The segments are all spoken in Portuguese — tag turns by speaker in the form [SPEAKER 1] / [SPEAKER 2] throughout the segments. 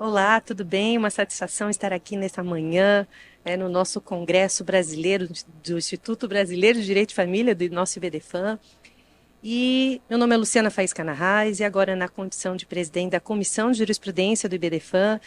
[SPEAKER 1] Olá, tudo bem? Uma satisfação estar aqui nessa manhã, no nosso Congresso Brasileiro do Instituto Brasileiro de Direito de Família, do nosso IBDFAM. E meu nome é Luciana Faísca Narrais e agora na condição de presidente da Comissão de Jurisprudência do IBDFAM,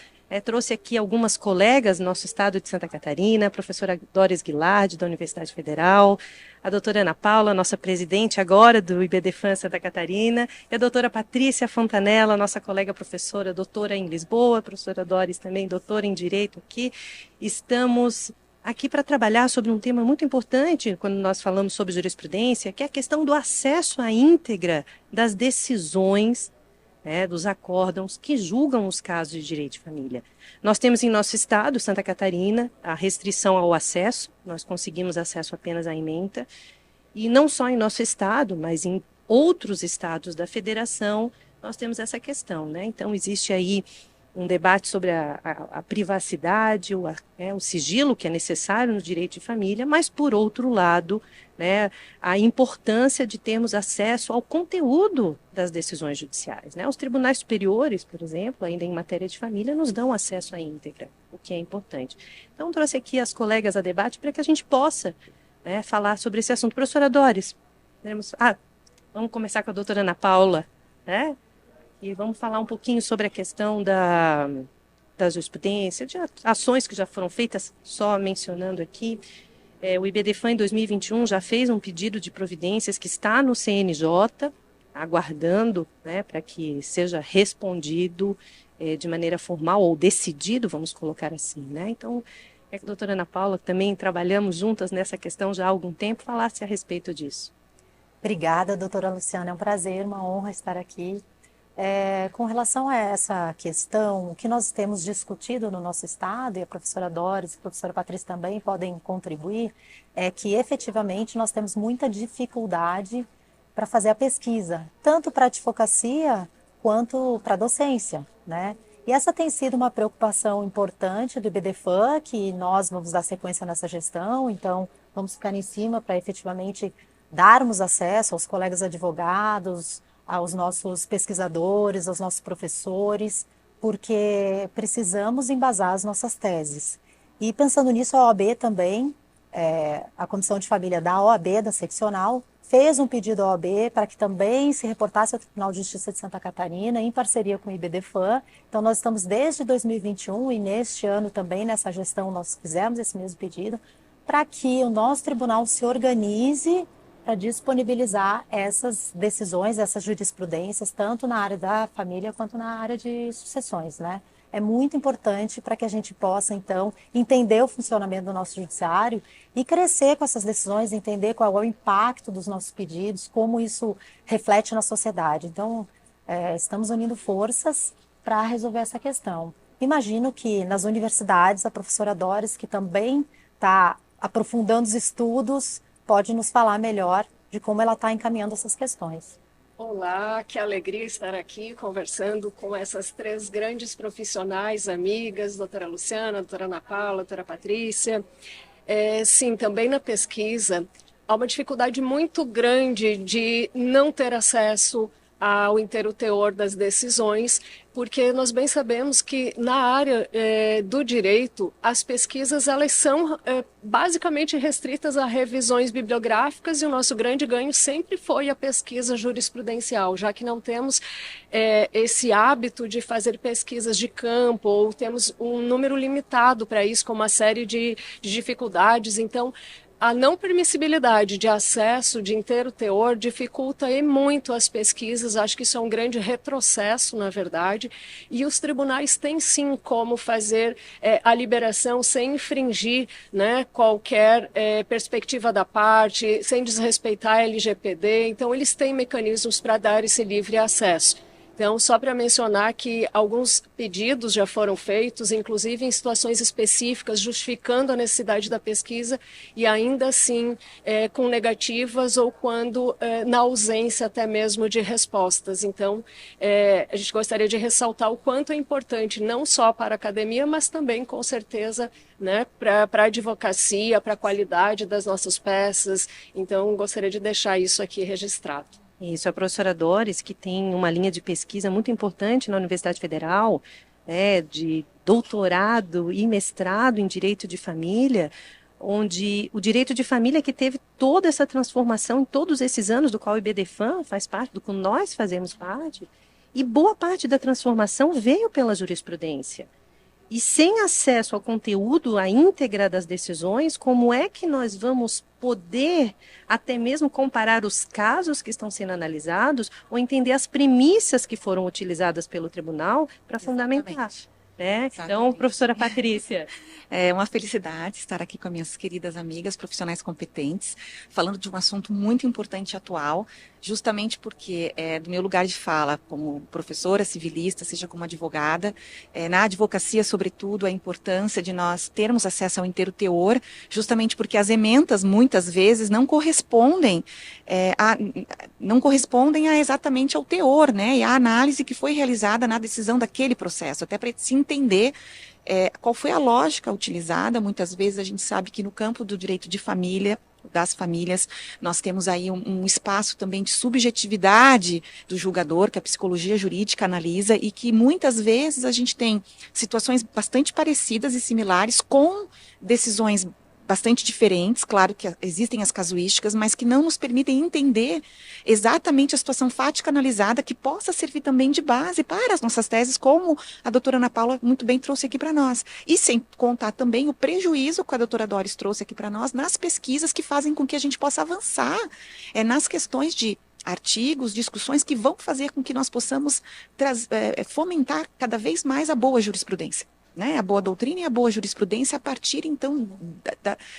[SPEAKER 1] trouxe aqui algumas colegas do nosso estado de Santa Catarina, a professora Doris Guilardi, da Universidade Federal, a doutora Ana Paula, nossa presidente agora do IBDFAM Santa Catarina, e a doutora Patrícia Fontanella, nossa colega professora, doutora em Lisboa, a professora Doris também, doutora em Direito aqui. Estamos aqui para trabalhar sobre um tema muito importante quando nós falamos sobre jurisprudência, que é a questão do acesso à íntegra das decisões, dos acórdãos que julgam os casos de direito de família. Nós temos em nosso estado, Santa Catarina, a restrição ao acesso, nós conseguimos acesso apenas à ementa, e não só em nosso estado, mas em outros estados da federação, nós temos essa questão, né? Então, existe aí um debate sobre a privacidade, o sigilo que é necessário no direito de família, mas, por outro lado, a importância de termos acesso ao conteúdo das decisões judiciais. Né? Os tribunais superiores, por exemplo, ainda em matéria de família, nos dão acesso à íntegra, o que é importante. Então, trouxe aqui as colegas a debate para que a gente possa falar sobre esse assunto. Professora Doris, vamos começar com a doutora Ana Paula, né? E vamos falar um pouquinho sobre a questão da jurisprudência, de ações que já foram feitas, só mencionando aqui. O IBDFAM, em 2021, já fez um pedido de providências que está no CNJ, aguardando para que seja respondido de maneira formal, ou decidido, vamos colocar assim. Né? Então, a doutora Ana Paula, também trabalhamos juntas nessa questão já há algum tempo, falasse a respeito disso.
[SPEAKER 2] Obrigada, doutora Luciana. É um prazer, uma honra estar aqui. Com relação a essa questão, o que nós temos discutido no nosso estado, e a professora Doris e a professora Patrícia também podem contribuir, é que efetivamente nós temos muita dificuldade para fazer a pesquisa, tanto para a advocacia quanto para a docência, né? E essa tem sido uma preocupação importante do IBDFAM, que nós vamos dar sequência nessa gestão, então vamos ficar em cima para efetivamente darmos acesso aos colegas advogados, aos nossos pesquisadores, aos nossos professores, porque precisamos embasar as nossas teses. E pensando nisso, a OAB também, a Comissão de Família da OAB, da seccional, fez um pedido à OAB para que também se reportasse ao Tribunal de Justiça de Santa Catarina, em parceria com o IBDFAM. Então, nós estamos desde 2021 e neste ano também, nessa gestão, nós fizemos esse mesmo pedido, para que o nosso tribunal se organize para disponibilizar essas decisões, essas jurisprudências, tanto na área da família quanto na área de sucessões, né? É muito importante para que a gente possa, então, entender o funcionamento do nosso judiciário e crescer com essas decisões, entender qual é o impacto dos nossos pedidos, como isso reflete na sociedade. Então, estamos unindo forças para resolver essa questão. Imagino que nas universidades, a professora Doris, que também está aprofundando os estudos, pode nos falar melhor de como ela está encaminhando essas questões.
[SPEAKER 3] Olá, que alegria estar aqui conversando com essas três grandes profissionais, amigas, doutora Luciana, doutora Ana Paula, doutora Patrícia. Sim, também na pesquisa, há uma dificuldade muito grande de não ter acesso ao inteiro teor das decisões, porque nós bem sabemos que na área do direito, as pesquisas elas são basicamente restritas a revisões bibliográficas e o nosso grande ganho sempre foi a pesquisa jurisprudencial, já que não temos esse hábito de fazer pesquisas de campo ou temos um número limitado para isso, com uma série de dificuldades. Então, a não permissibilidade de acesso de inteiro teor dificulta e muito as pesquisas, acho que isso é um grande retrocesso, na verdade, e os tribunais têm sim como fazer a liberação sem infringir qualquer perspectiva da parte, sem desrespeitar a LGPD, então eles têm mecanismos para dar esse livre acesso. Então, só para mencionar que alguns pedidos já foram feitos, inclusive em situações específicas, justificando a necessidade da pesquisa e ainda assim com negativas ou quando na ausência até mesmo de respostas. Então, a gente gostaria de ressaltar o quanto é importante, não só para a academia, mas também, com certeza, para a advocacia, para a qualidade das nossas peças. Então, gostaria de deixar isso aqui registrado.
[SPEAKER 1] Isso, a professora Doris, que tem uma linha de pesquisa muito importante na Universidade Federal, né, de doutorado e mestrado em direito de família, onde o direito de família que teve toda essa transformação em todos esses anos, do qual o IBDFAM faz parte, do qual nós fazemos parte, e boa parte da transformação veio pela jurisprudência. E sem acesso ao conteúdo, à íntegra das decisões, como é que nós vamos poder até mesmo comparar os casos que estão sendo analisados ou entender as premissas que foram utilizadas pelo tribunal para fundamentar? Né? Então, professora Patrícia.
[SPEAKER 4] É uma felicidade estar aqui com minhas queridas amigas, profissionais competentes, falando de um assunto muito importante e atual, justamente porque do meu lugar de fala, como professora civilista, seja como advogada, na advocacia, sobretudo, a importância de nós termos acesso ao inteiro teor, justamente porque as ementas, muitas vezes, não correspondem exatamente ao teor, né, e à análise que foi realizada na decisão daquele processo, até para se entender qual foi a lógica utilizada. Muitas vezes a gente sabe que no campo do direito de família, das famílias, nós temos aí um espaço também de subjetividade do julgador, que a psicologia jurídica analisa, e que muitas vezes a gente tem situações bastante parecidas e similares com decisões bastante diferentes, claro que existem as casuísticas, mas que não nos permitem entender exatamente a situação fática analisada, que possa servir também de base para as nossas teses, como a doutora Ana Paula muito bem trouxe aqui para nós. E sem contar também o prejuízo que a doutora Doris trouxe aqui para nós nas pesquisas que fazem com que a gente possa avançar nas questões de artigos, discussões que vão fazer com que nós possamos fomentar cada vez mais a boa jurisprudência. Né, a boa doutrina e a boa jurisprudência a partir, então,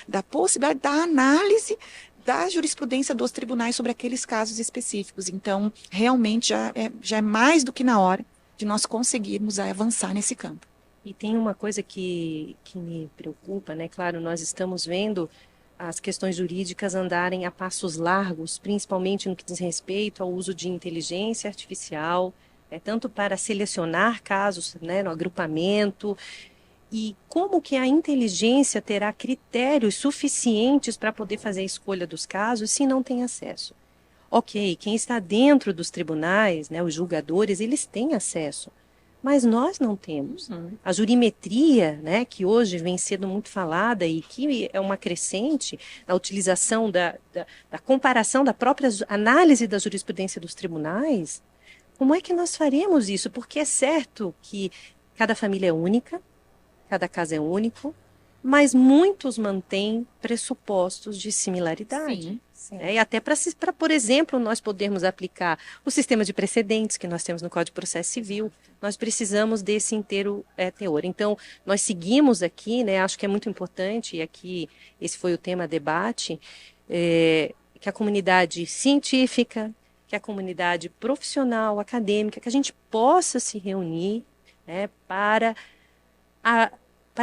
[SPEAKER 4] da possibilidade da análise da jurisprudência dos tribunais sobre aqueles casos específicos. Então, realmente, já é mais do que na hora de nós conseguirmos avançar nesse campo.
[SPEAKER 1] E tem uma coisa que me preocupa, né? Claro, nós estamos vendo as questões jurídicas andarem a passos largos, principalmente no que diz respeito ao uso de inteligência artificial, tanto para selecionar casos, né, no agrupamento, e como que a inteligência terá critérios suficientes para poder fazer a escolha dos casos se não tem acesso. Ok, quem está dentro dos tribunais, né, os julgadores, eles têm acesso, mas nós não temos. A jurimetria, né, que hoje vem sendo muito falada e que é uma crescente na utilização da comparação da própria análise da jurisprudência dos tribunais. Como é que nós faremos isso? Porque é certo que cada família é única, cada caso é único, mas muitos mantêm pressupostos de similaridade.
[SPEAKER 2] Sim, sim.
[SPEAKER 1] E até para, por exemplo, nós podermos aplicar o sistema de precedentes que nós temos no Código de Processo Civil, nós precisamos desse inteiro teor. Então, nós seguimos aqui, né, acho que é muito importante, e aqui esse foi o tema a debate, que a comunidade científica, que a comunidade profissional, acadêmica, que a gente possa se reunir, né, para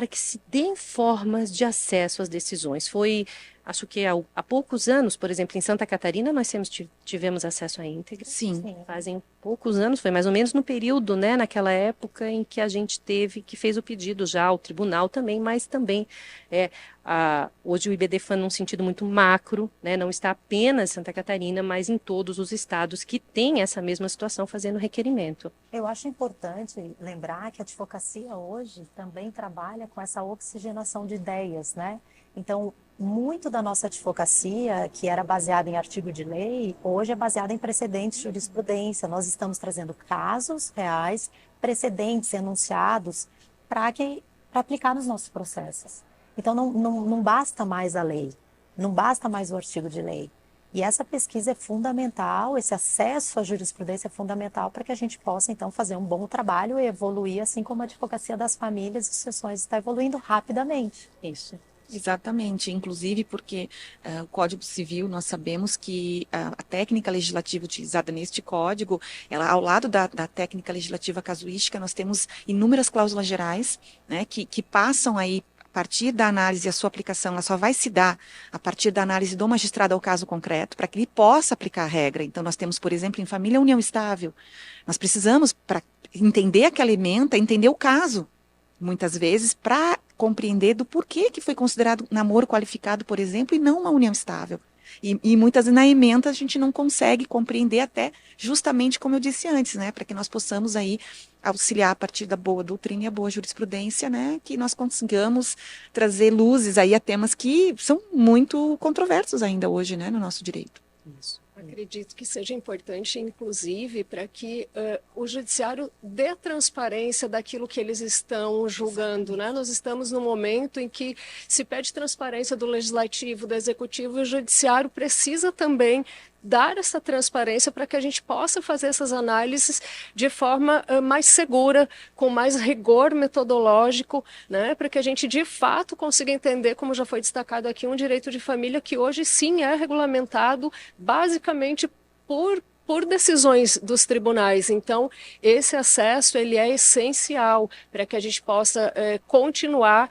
[SPEAKER 1] que se deem formas de acesso às decisões. Acho que há poucos anos, por exemplo, em Santa Catarina, nós tivemos acesso à íntegra.
[SPEAKER 4] Sim.
[SPEAKER 1] Fazem poucos anos, foi mais ou menos no período, né, naquela época em que a gente que fez o pedido já ao tribunal também, mas também hoje o IBDFAN, num sentido muito macro, né, não está apenas em Santa Catarina, mas em todos os estados que têm essa mesma situação fazendo requerimento.
[SPEAKER 2] Eu acho importante lembrar que a advocacia hoje também trabalha com essa oxigenação de ideias, né? Então, muito da nossa advocacia, que era baseada em artigo de lei, hoje é baseada em precedentes de jurisprudência. Nós estamos trazendo casos reais, precedentes enunciados para aplicar nos nossos processos. Então, não basta mais a lei, não basta mais o artigo de lei. E essa pesquisa é fundamental, esse acesso à jurisprudência é fundamental para que a gente possa, então, fazer um bom trabalho e evoluir, assim como a advocacia das famílias e sucessões está evoluindo rapidamente.
[SPEAKER 1] Isso.
[SPEAKER 4] Exatamente, inclusive porque o Código Civil, nós sabemos que a técnica legislativa utilizada neste código, ela, ao lado da técnica legislativa casuística, nós temos inúmeras cláusulas gerais, né, que passam aí, a partir da análise, a sua aplicação, ela só vai se dar a partir da análise do magistrado ao caso concreto, para que ele possa aplicar a regra. Então, nós temos, por exemplo, em família, união estável. Nós precisamos, para entender aquela ementa, entender o caso, muitas vezes, para compreender do porquê que foi considerado namoro qualificado, por exemplo, e não uma união estável. E muitas vezes na ementa a gente não consegue compreender até justamente como eu disse antes, né? Para que nós possamos aí auxiliar a partir da boa doutrina e a boa jurisprudência, né? Que nós consigamos trazer luzes aí a temas que são muito controversos ainda hoje, né? No nosso direito.
[SPEAKER 1] Isso.
[SPEAKER 3] Acredito que seja importante, inclusive, para que o judiciário dê transparência daquilo que eles estão julgando, né? Nós estamos num momento em que se pede transparência do legislativo, do executivo, e o judiciário precisa também dar essa transparência para que a gente possa fazer essas análises de forma mais segura, com mais rigor metodológico, né, para que a gente de fato consiga entender, como já foi destacado aqui, um direito de família que hoje sim é regulamentado basicamente por decisões dos tribunais. Então, esse acesso ele é essencial para que a gente possa continuar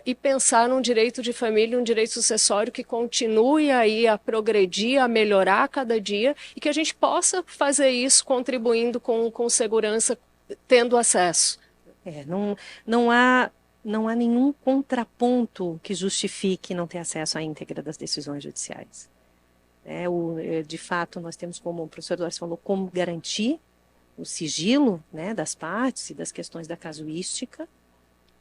[SPEAKER 3] e pensar num direito de família, um direito sucessório que continue aí a progredir, a melhorar a cada dia e que a gente possa fazer isso contribuindo com segurança, tendo acesso.
[SPEAKER 1] Não há nenhum contraponto que justifique não ter acesso à íntegra das decisões judiciais. De fato, nós temos, como o professor Doris falou, como garantir o sigilo, né, das partes e das questões da casuística,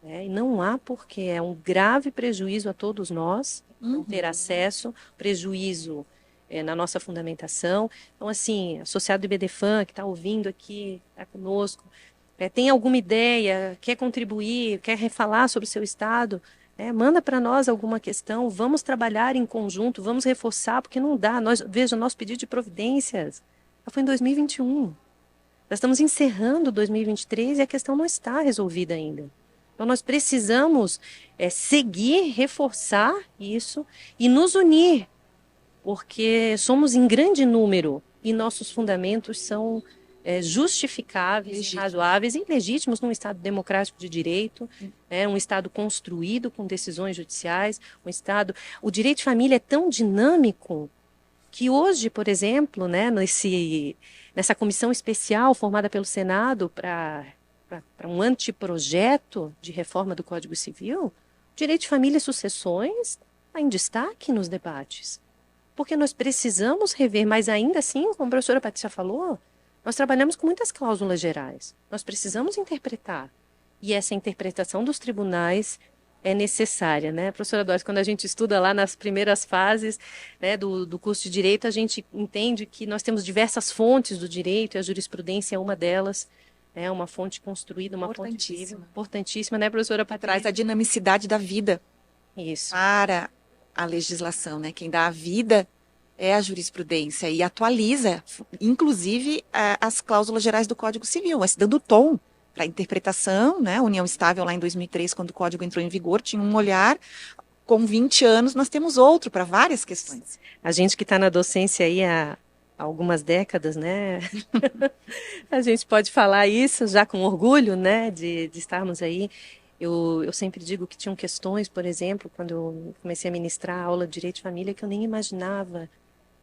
[SPEAKER 1] né, e não há porque é um grave prejuízo a todos nós não ter acesso, prejuízo na nossa fundamentação. Então, assim, associado do IBDFAM, que está ouvindo aqui, está conosco, tem alguma ideia, quer contribuir, quer refalar sobre o seu estado, manda para nós alguma questão, vamos trabalhar em conjunto, vamos reforçar, porque não dá. Veja, nosso pedido de providências já foi em 2021. Nós estamos encerrando 2023 e a questão não está resolvida ainda. Então, nós precisamos seguir, reforçar isso e nos unir, porque somos em grande número e nossos fundamentos são justificáveis, razoáveis e legítimos num Estado democrático de direito, um Estado construído com decisões judiciais, O direito de família é tão dinâmico que hoje, por exemplo, né, nessa comissão especial formada pelo Senado para um anteprojeto de reforma do Código Civil, o direito de família e sucessões está em destaque nos debates. Porque nós precisamos rever, mas ainda assim, como a professora Patrícia falou, nós trabalhamos com muitas cláusulas gerais. Nós precisamos interpretar. E essa interpretação dos tribunais é necessária, né? Professora Doris, quando a gente estuda lá nas primeiras fases, né, do curso de Direito, a gente entende que nós temos diversas fontes do direito, e a jurisprudência é uma delas. É uma fonte construída, uma fonte viva. Importantíssima, né, professora Patrícia?
[SPEAKER 4] Traz a dinamicidade da vida.
[SPEAKER 1] Isso.
[SPEAKER 4] Para a legislação, né? Quem dá a vida é a jurisprudência e atualiza, inclusive, as cláusulas gerais do Código Civil, mas dando tom para a interpretação, né? União estável lá em 2003, quando o Código entrou em vigor, tinha um olhar. Com 20 anos, nós temos outro para várias questões.
[SPEAKER 1] A gente que está na docência aí há algumas décadas, né? A gente pode falar isso já com orgulho, né? De estarmos aí. Eu sempre digo que tinham questões, por exemplo, quando eu comecei a ministrar a aula de Direito de Família, que eu nem imaginava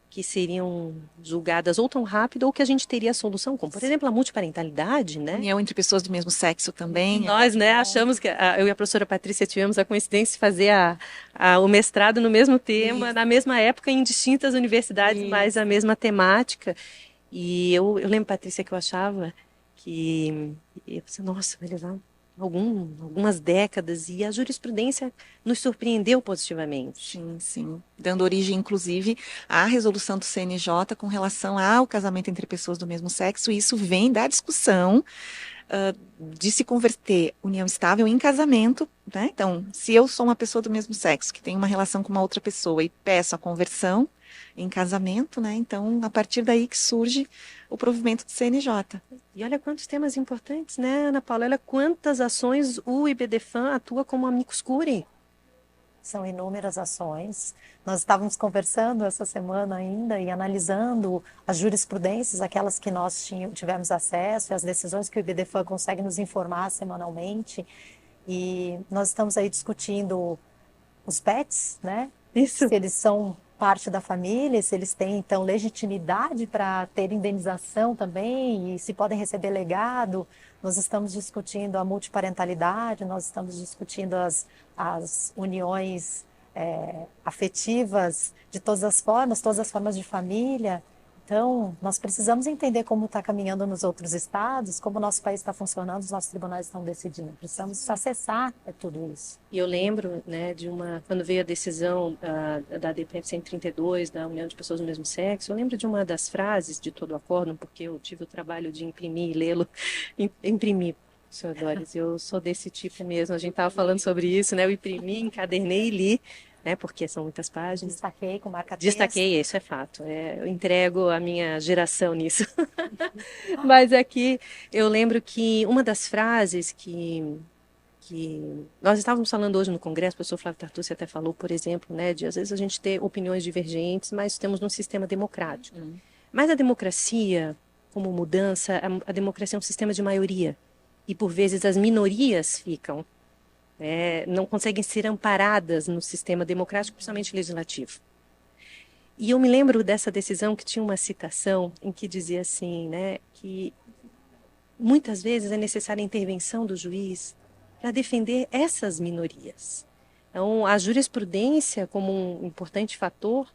[SPEAKER 1] que seriam julgadas ou tão rápido ou que a gente teria a solução, como, por exemplo, a multiparentalidade, né?
[SPEAKER 4] União entre pessoas do mesmo sexo também.
[SPEAKER 1] Nós, né, achamos que eu e a professora Patrícia tivemos a coincidência de fazer o mestrado no mesmo tema, na mesma época, em distintas universidades, mas a mesma temática. E eu lembro, Patrícia, que eu achava que, nossa, vai levar algumas décadas, e a jurisprudência nos surpreendeu positivamente.
[SPEAKER 4] Sim, sim. Dando origem, inclusive, à resolução do CNJ com relação ao casamento entre pessoas do mesmo sexo, e isso vem da discussão de se converter união estável em casamento, né? Então, se eu sou uma pessoa do mesmo sexo, que tem uma relação com uma outra pessoa e peço a conversão em casamento, né? Então, a partir daí que surge o provimento do CNJ.
[SPEAKER 1] E olha quantos temas importantes, né, Ana Paula? Olha quantas ações o IBDFAM atua como amicus curiae.
[SPEAKER 2] São inúmeras ações. Nós estávamos conversando essa semana ainda e analisando as jurisprudências, aquelas que nós tivemos acesso, e as decisões que o IBDFAM consegue nos informar semanalmente. E nós estamos aí discutindo os pets, né?
[SPEAKER 1] Isso.
[SPEAKER 2] Se eles são parte da família, se eles têm, então, legitimidade para ter indenização também e se podem receber legado. Nós estamos discutindo a multiparentalidade, nós estamos discutindo as uniões afetivas de todas as formas de família. Então, nós precisamos entender como está caminhando nos outros estados, como o nosso país está funcionando, os nossos tribunais estão decidindo. Precisamos acessar tudo isso.
[SPEAKER 1] E eu lembro, né, quando veio a decisão da DPF 132, da União de Pessoas do Mesmo Sexo, eu lembro de uma das frases de todo o acórdão, porque eu tive o trabalho de imprimir e lê-lo, imprimir, senhor Doris, eu sou desse tipo mesmo, a gente estava falando sobre isso, né, eu imprimi, encadernei e li, né, porque são muitas páginas.
[SPEAKER 2] Destaquei com marca-texto.
[SPEAKER 1] Destaquei, isso é fato. Eu entrego a minha geração nisso. Mas aqui eu lembro que uma das frases que nós estávamos falando hoje no Congresso, o professor Flávio Tartucci até falou, por exemplo, né, de às vezes a gente ter opiniões divergentes, mas temos um sistema democrático. Mas a democracia, como mudança, a democracia é um sistema de maioria. E por vezes as minorias ficam não conseguem ser amparadas no sistema democrático, principalmente legislativo. E eu me lembro dessa decisão que tinha uma citação em que dizia assim, né, que muitas vezes é necessária a intervenção do juiz para defender essas minorias. Então, a jurisprudência, como um importante fator,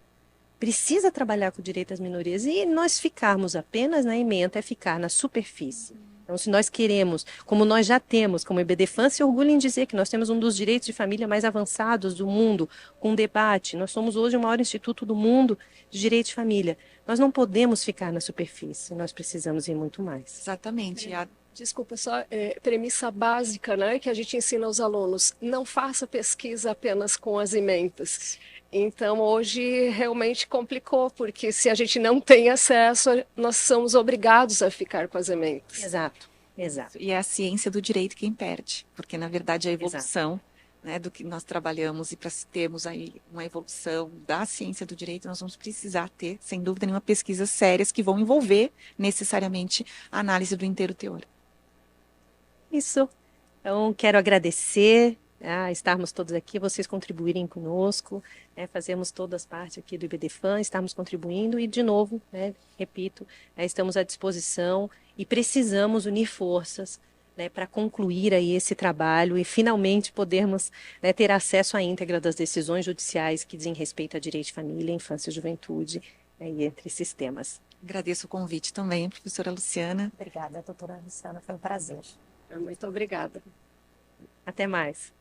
[SPEAKER 1] precisa trabalhar com o direito às minorias. E nós ficarmos apenas na ementa é ficar na superfície. Então, se nós queremos, como nós já temos, como o IBDFAN se orgulha em dizer que nós temos um dos direitos de família mais avançados do mundo, com debate, nós somos hoje o maior instituto do mundo de direito de família. Nós não podemos ficar na superfície, nós precisamos ir muito mais.
[SPEAKER 4] Exatamente.
[SPEAKER 3] Desculpa, só premissa básica, né, que a gente ensina aos alunos: não faça pesquisa apenas com as ementas. Então, hoje realmente complicou, porque se a gente não tem acesso, nós somos obrigados a ficar com as ementas.
[SPEAKER 1] Exato, exato.
[SPEAKER 4] E é a ciência do direito quem perde, porque, na verdade, a evolução, né, do que nós trabalhamos, e para termos aí uma evolução da ciência do direito, nós vamos precisar ter, sem dúvida nenhuma, pesquisas sérias que vão envolver necessariamente a análise do inteiro teor.
[SPEAKER 1] Isso. Então, quero agradecer estarmos todos aqui, vocês contribuírem conosco, fazemos todas parte aqui do IBDFAN, estamos contribuindo e, de novo, repito, estamos à disposição e precisamos unir forças para concluir aí esse trabalho e finalmente podermos ter acesso à íntegra das decisões judiciais que dizem respeito a direito de família, infância e juventude, e entre esses temas.
[SPEAKER 4] Agradeço o convite também, professora Luciana.
[SPEAKER 2] Obrigada, doutora Luciana, foi um prazer.
[SPEAKER 3] Muito obrigada.
[SPEAKER 1] Até mais.